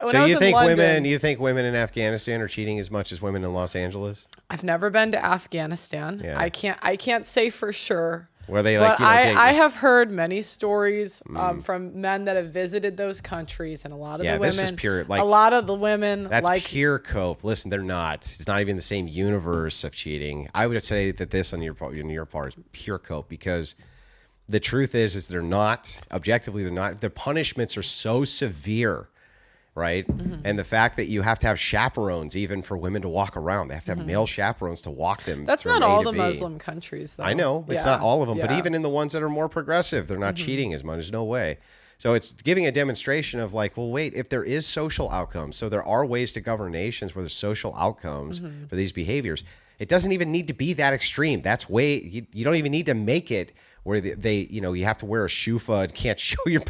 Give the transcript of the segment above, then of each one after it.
when I was in London, you think women in Afghanistan are cheating as much as women in Los Angeles? I've never been to Afghanistan. Yeah. I can't say for sure. Were they like, but I have heard many stories from men that have visited those countries, and a lot of the women. This is pure, like, a lot of the women. That's like, pure cope. Listen, they're not. It's not even the same universe of cheating. I would say that this on your part is pure cope, because the truth is they're not. Objectively, they're not. The punishments are so severe. Right. And the fact that you have to have chaperones even for women to walk around. They have to have male chaperones to walk them. That's not all the Muslim countries, though. I know. It's not all of them. But even in the ones that are more progressive, they're not cheating as much. There's no way. So it's giving a demonstration of like, well, wait, if there is social outcomes, so there are ways to govern nations where there's social outcomes for these behaviors. It doesn't even need to be that extreme. That's way, you don't even need to make it where they you have to wear a shufa and can't show your...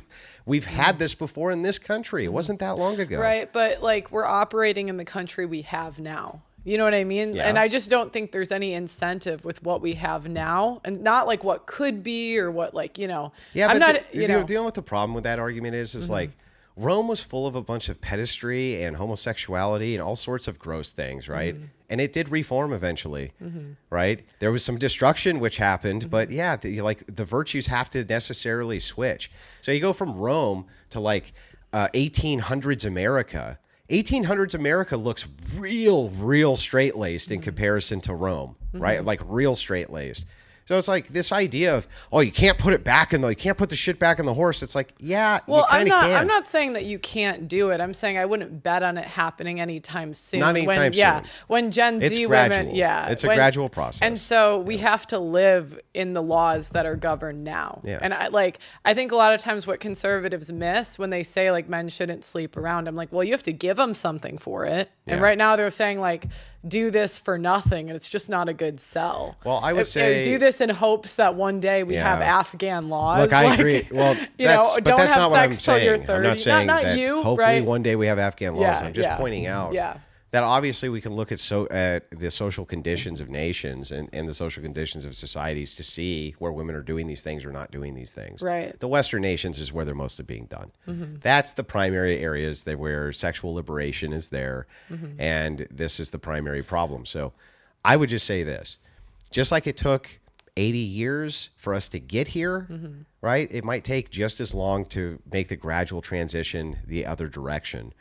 We've had this before in this country. It wasn't that long ago. Right, but like we're operating in the country we have now. You know what I mean? Yeah. And I just don't think there's any incentive with what we have now, and not like what could be or what Yeah, I'm but not, do you know what the problem with that argument is like Rome was full of a bunch of pedestry and homosexuality and all sorts of gross things, right? And it did reform eventually, right? There was some destruction which happened, but yeah, the virtues have to necessarily switch. So you go from Rome to like 1800s America. 1800s America looks real straight-laced in comparison to Rome, right? Like real straight-laced. So it's like this idea of, oh, you can't put the shit back in the horse. It's like, yeah, well, you kind of can. I'm not saying that you can't do it. I'm saying I wouldn't bet on it happening anytime soon. Not anytime soon. Yeah, when Gen it's Z gradual. women, it's a gradual process. And so we have to live in the laws that are governed now. Yeah. And I think a lot of times what conservatives miss when they say like men shouldn't sleep around, I'm like, well, you have to give them something for it. And right now they're saying like, do this for nothing, and it's just not a good sell. Well, I would say do this in hopes that one day we have Afghan laws. Look, I agree. Well, don't that's have not what I'm sex till you're saying. 30. I'm not saying not that you, hopefully right? one day we have Afghan laws. Yeah, I'm just pointing out that obviously we can look at the social conditions of nations and the social conditions of societies to see where women are doing these things or not doing these things. Right. The Western nations is where they're mostly being done. That's the primary areas where sexual liberation is there, and this is the primary problem. So I would just say this. Just like it took 80 years for us to get here, right? It might take just as long to make the gradual transition the other direction.